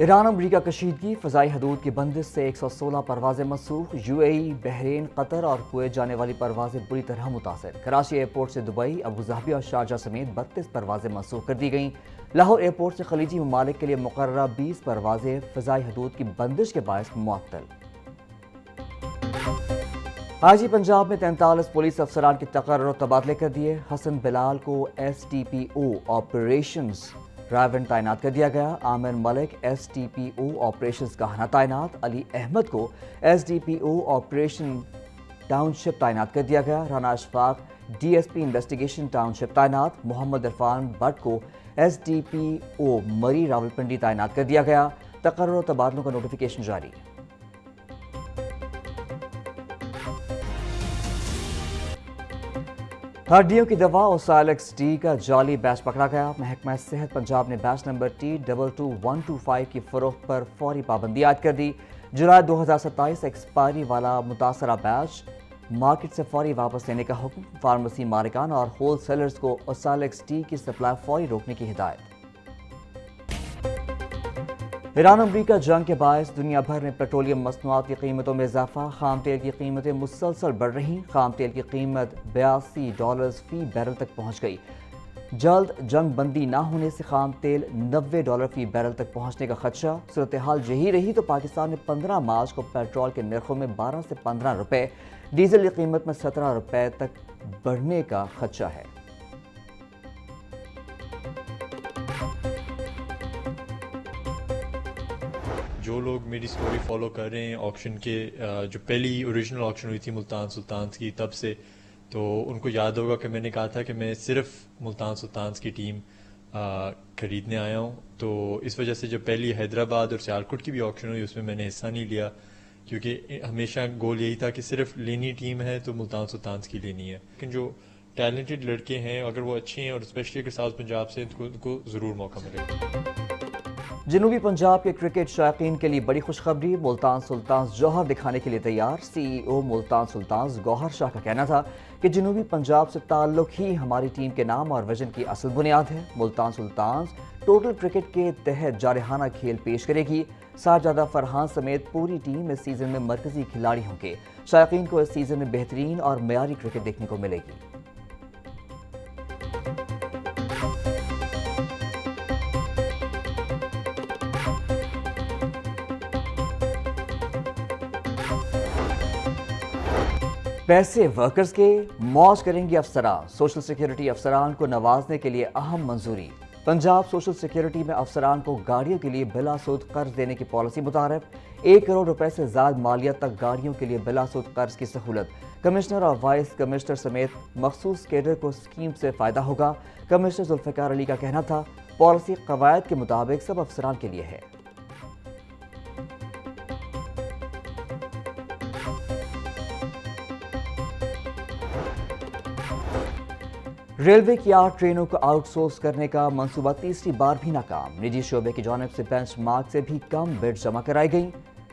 ایران امریکہ کشیدگی، فضائی حدود کی بندش سے 116 پروازیں منسوخ، UAE، بحرین، قطر اور کویت جانے والی پروازیں بری طرح متاثر۔ کراچی ایئرپورٹ سے دبئی، ابوظہبی اور شارجہ سمیت 32 پروازیں منسوخ کر دی گئیں۔ لاہور ایئرپورٹ سے خلیجی ممالک کے لیے مقررہ 20 پروازیں فضائی حدود کی بندش کے باعث معطل۔ آج پنجاب میں 43 پولیس افسران کے تقرر و تبادلے کر دیے۔ حسن بلال کو SDPO آپریشنز رائیون تعینات کر دیا گیا۔ عامر ملک SDPO آپریشنز گاہنا تعینات۔ علی احمد کو SDPO آپریشن ٹاؤن شپ تعینات کر دیا گیا۔ Rana Ashfaq DSP investigation township تعینات۔ محمد عرفان بٹ کو SDPO مری راولپنڈی تعینات کر دیا گیا۔ تقرر و تبادلوں کا نوٹیفیکیشن جاری۔ ہڈیوں کی دوا اوسائلکس ڈی کا جعلی بیچ پکڑا گیا۔ محکمہ صحت پنجاب نے بیچ نمبر T22125 کی فروخت پر فوری پابندی عائد کر دی۔ جولائی 2027 ایکسپائری والا متاثرہ بیچ مارکیٹ سے فوری واپس لینے کا حکم۔ فارمیسی مالکان اور ہول سیلرز کو اوسائلکس ڈی کی سپلائی فوری روکنے کی ہدایت۔ ایران امریکہ جنگ کے باعث دنیا بھر میں پیٹرولیم مصنوعات کی قیمتوں میں اضافہ۔ خام تیل کی قیمتیں مسلسل بڑھ رہیں۔ خام تیل کی قیمت $82 فی بیرل تک پہنچ گئی۔ جلد جنگ بندی نہ ہونے سے خام تیل $90 فی بیرل تک پہنچنے کا خدشہ۔ صورتحال یہی رہی تو پاکستان میں 15 مارچ کو پیٹرول کے نرخوں میں 12 سے 15 روپے، ڈیزل کی قیمت میں 17 روپے تک بڑھنے کا خدشہ ہے۔ جو لوگ میری سٹوری فالو کر رہے ہیں آکشن کے، جو پہلی اوریجنل آکشن ہوئی تھی ملتان سلطانز کی تب سے، تو ان کو یاد ہوگا کہ میں نے کہا تھا کہ میں صرف ملتان سلطانز کی ٹیم خریدنے آیا ہوں۔ تو اس وجہ سے جب پہلی حیدرآباد اور سیالکوٹ کی بھی آکشن ہوئی اس میں میں نے حصہ نہیں لیا، کیونکہ ہمیشہ گول یہی تھا کہ صرف لینی ٹیم ہے تو ملتان سلطانز کی لینی ہے۔ لیکن جو ٹیلنٹڈ لڑکے ہیں اگر وہ اچھے ہیں اور اسپیشلی اگر ساؤتھ پنجاب سے تو ان کو ضرور موقع ملے گا۔ جنوبی پنجاب کے کرکٹ شائقین کے لیے بڑی خوشخبری، ملتان سلطانز جوہر دکھانے کے لیے تیار۔ CEO ملتان سلطانز گوہر شاہ کا کہنا تھا کہ جنوبی پنجاب سے تعلق ہی ہماری ٹیم کے نام اور ویژن کی اصل بنیاد ہے۔ ملتان سلطانز ٹوٹل کرکٹ کے تحت جارحانہ کھیل پیش کرے گی۔ ساجدہ فرحان سمیت پوری ٹیم اس سیزن میں مرکزی کھلاڑی ہوں گے۔ شائقین کو اس سیزن میں بہترین اور معیاری کرکٹ دیکھنے کو ملے گی۔ پیسے ورکرز کے، موج کریں گے افسران۔ سوشل سیکیورٹی افسران کو نوازنے کے لیے اہم منظوری۔ پنجاب سوشل سیکیورٹی میں افسران کو گاڑیوں کے لیے بلا سود قرض دینے کی پالیسی متعارف۔ 1 کروڑ روپے سے زائد مالیت تک گاڑیوں کے لیے بلا سود قرض کی سہولت۔ کمشنر اور وائس کمشنر سمیت مخصوص کیڈر کو اسکیم سے فائدہ ہوگا۔ کمشنر ذوالفقار علی کا کہنا تھا پالیسی قواعد کے مطابق سب افسران کے لیے ہے۔ ریلوے کی 8 ٹرینوں کو آؤٹ سورس کرنے کا منصوبہ تیسری بار بھی ناکام۔ نجی شعبے کی جانب سے بینچ مارک سے بھی کم بڈ جمع کرائی گئیں۔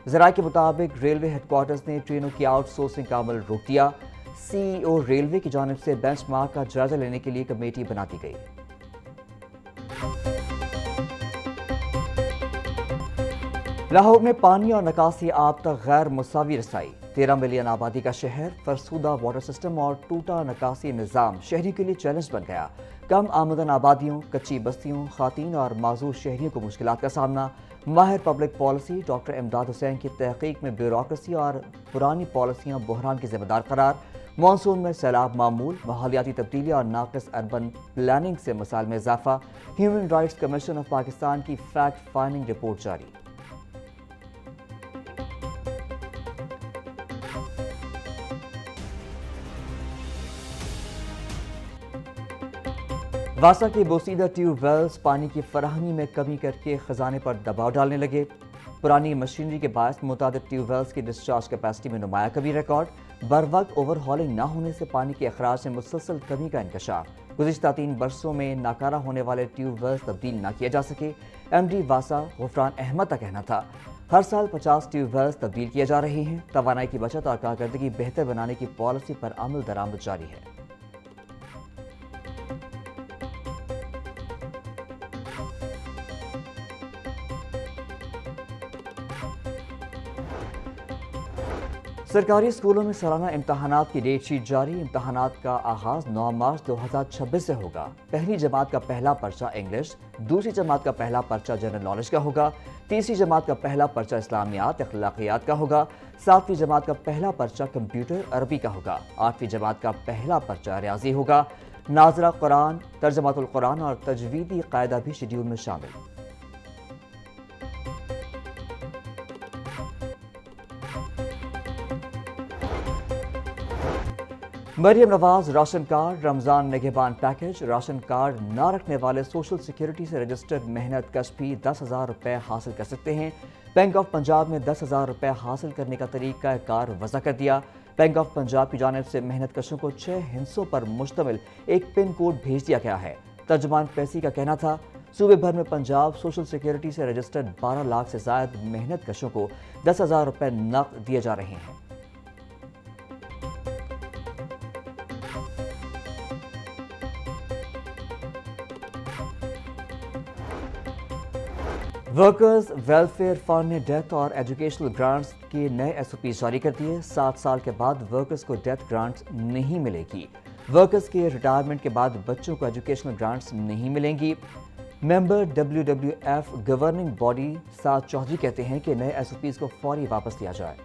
ذرائع کے مطابق ریلوے ہیڈ کوارٹرز نے ٹرینوں کی آؤٹ سورسنگ کا عمل روک دیا۔ CEO ریلوے کی جانب سے بینچ مارک کا جائزہ لینے کے لیے کمیٹی بنا دی گئی۔ لاہور میں پانی اور نکاسی آب تک غیر مساوی رسائی۔ 13 ملین آبادی کا شہر، فرسودہ واٹر سسٹم اور ٹوٹا نکاسی نظام شہری کے لیے چیلنج بن گیا۔ کم آمدن آبادیوں، کچی بستیوں، خواتین اور معذور شہریوں کو مشکلات کا سامنا۔ ماہر پبلک پالیسی ڈاکٹر امداد حسین کی تحقیق میں بیوروکریسی اور پرانی پالیسیاں بحران کے ذمہ دار قرار۔ مانسون میں سیلاب معمول، ماحولیاتی تبدیلی اور ناقص اربن پلاننگ سے مسائل میں اضافہ۔ Human rights commission of Pakistan کی فیکٹ فائنڈنگ رپورٹ جاری۔ واسا کے بوسیدہ ٹیوب ویلز پانی کی فراہمی میں کمی کر کے خزانے پر دباؤ ڈالنے لگے۔ پرانی مشینری کے باعث متعدد ٹیوب ویلز کی ڈسچارج کیپیسٹی میں نمایاں کمی ریکارڈ۔ بروقت اوور ہالنگ نہ ہونے سے پانی کے اخراج میں مسلسل کمی کا انکشاف۔ گزشتہ 3 برسوں میں ناکارہ ہونے والے ٹیوب ویلز تبدیل نہ کیے جا سکے۔ MD واسا غفران احمد کا کہنا تھا ہر سال 50 ٹیوب ویلز تبدیل کیے جا رہے ہیں۔ توانائی کی بچت اور کارکردگی بہتر بنانے کی پالیسی پر عمل درآمد جاری ہے۔ سرکاری اسکولوں میں سالانہ امتحانات کی ڈیٹ شیٹ جاری. امتحانات کا آغاز 9 مارچ 2026 سے ہوگا. پہلی جماعت کا پہلا پرچہ انگلش، دوسری جماعت کا پہلا پرچہ جنرل نالج کا ہوگا، تیسری جماعت کا پہلا پرچہ اسلامیات اخلاقیات کا ہوگا، 7ویں جماعت کا پہلا پرچہ کمپیوٹر عربی کا ہوگا، 8ویں جماعت کا پہلا پرچہ ریاضی ہوگا. ناظرہ قرآن، ترجمات القرآن اور تجویدی قاعدہ بھی شیڈیول میں شامل. مریم نواز راشن کارڈ، رمضان نگہبان پیکج. راشن کارڈ نہ رکھنے والے سوشل سیکیورٹی سے رجسٹرڈ محنت کش بھی 10,000 روپے حاصل کر سکتے ہیں. بینک آف پنجاب میں 10,000 روپے حاصل کرنے کا طریقہ کار وضع کر دیا. بینک آف پنجاب کی جانب سے محنت کشوں کو 6 ہندسوں پر مشتمل ایک پن کوڈ بھیج دیا گیا ہے. ترجمان پیسی کا کہنا تھا صوبے بھر میں پنجاب سوشل سیکیورٹی سے رجسٹرڈ 12 لاکھ سے زائد محنت کشوں کو 10,000 روپے نقد دیے جا رہے ہیں. ورکرز ویلفیئر فنڈ نے ڈیتھ اور ایجوکیشنل گرانٹس کے نئے SOPs جاری کر دیے. 7 سال کے بعد ورکرز کو ڈیتھ گرانٹس نہیں ملے گی. ورکرز کے ریٹائرمنٹ کے بعد بچوں کو ایجوکیشنل گرانٹس نہیں ملیں گی. ممبر WWF گورننگ باڈی سعد چودھری کہتے ہیں کہ نئے SOPs کو فوری واپس لیا جائے.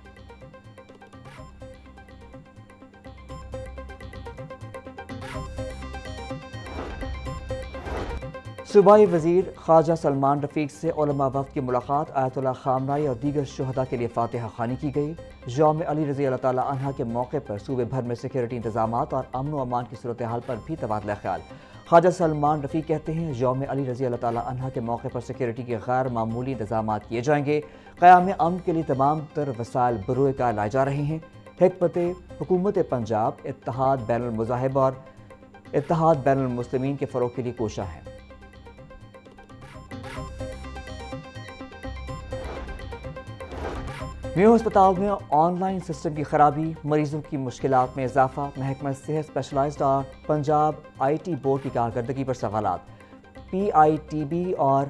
صوبائی وزیر خواجہ سلمان رفیق سے علماء وفد کی ملاقات. آیت اللہ خامنہئی اور دیگر شہداء کے لیے فاتحہ خوانی کی گئی. یوم علی رضی اللہ تعالیٰ عنہ کے موقع پر صوبے بھر میں سیکیورٹی انتظامات اور امن و امان کی صورتحال پر بھی تبادلہ خیال. خواجہ سلمان رفیق کہتے ہیں یوم علی رضی اللہ تعالیٰ عنہ کے موقع پر سیکیورٹی کے غیر معمولی انتظامات کیے جائیں گے. قیام امن کے لیے تمام تر وسائل بروئے کار لائے جا رہے ہیں. حکومت پنجاب اتحاد بین المذاہب اور اتحاد بین المسلمین کے فروغ کے لیے کوشاں ہے. میو ہسپتال میں آن لائن سسٹم کی خرابی، مریضوں کی مشکلات میں اضافہ. محکمہ صحت اسپیشلائزڈ اور پنجاب IT بورڈ کی کارکردگی پر سوالات. PITB اور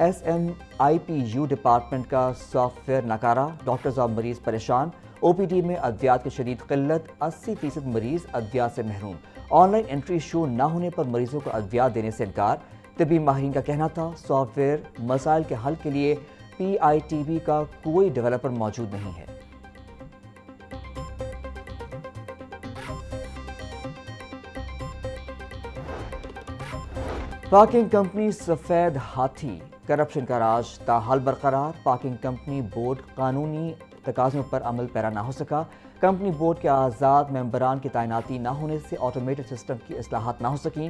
SMIPU ڈپارٹمنٹ کا سافٹ ویئر ناکارہ. ڈاکٹرز اور مریض پریشان. OPD میں ادویات کی شدید قلت، 80% مریض ادویات سے محروم. آن لائن انٹری شو نہ ہونے پر مریضوں کو ادویات دینے سے انکار. طبی ماہرین کا کہنا تھا سافٹ ویئر مسائل کے حل کے لیے PITB کا کوئی ڈیولپر موجود نہیں ہے. پارکنگ کمپنی سفید ہاتھی، کرپشن کا راج تاحال برقرار. پارکنگ کمپنی بورڈ قانونی تقاضوں پر عمل پیرا نہ ہو سکا. کمپنی بورڈ کے آزاد ممبران کی تعیناتی نہ ہونے سے آٹومیٹڈ سسٹم کی اصلاحات نہ ہو سکیں.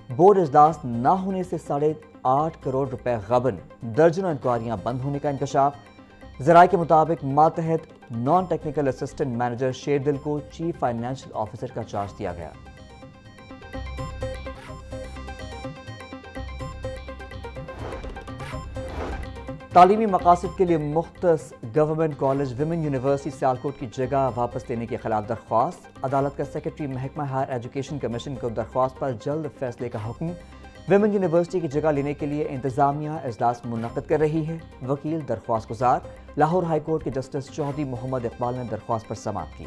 بورڈ اجلاس نہ ہونے سے 8.5 کروڑ روپے غبن، درجنوں انکوائریاں بند ہونے کا انکشاف. ذرائع کے مطابق ماتحت non technical assistant manager Sherdil کو چیف فائنینشل آفیسر کا چارج دیا گیا. تعلیمی مقاصد کے لیے مختص government college women university Sialkot کی جگہ واپس لینے کے خلاف درخواست. عدالت کا سیکرٹری محکمہ ہائر ایجوکیشن کمیشن کو درخواست پر جلد فیصلے کا حکم. ویمن یونیورسٹی کی جگہ لینے کے لیے انتظامیہ اجلاس منعقد کر رہی ہے. وکیل درخواست گزار. لاہور ہائی کورٹ کے جسٹس چودھری محمد اقبال نے درخواست پر سماعت کی.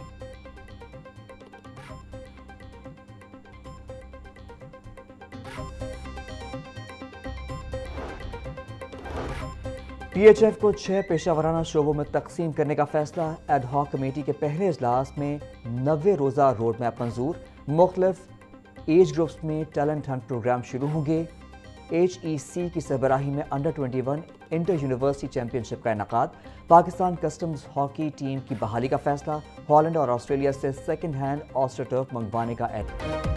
PHF کو 6 پیشہ ورانہ شعبوں میں تقسیم کرنے کا فیصلہ. ایڈ ہاک کمیٹی کے پہلے اجلاس میں 90 روزہ روڈ میپ منظور. مختلف ایج گروپس میں ٹیلنٹ ہنٹ پروگرام شروع ہوں گے. HEC کی سربراہی میں انڈر 21 انٹر یونیورسٹی چیمپئن شپ کا انعقاد. پاکستان کسٹمز ہاکی ٹیم کی بحالی کا فیصلہ. ہالینڈ اور آسٹریلیا سے سیکنڈ ہینڈ آسٹرو ٹرف منگوانے کا اعلان.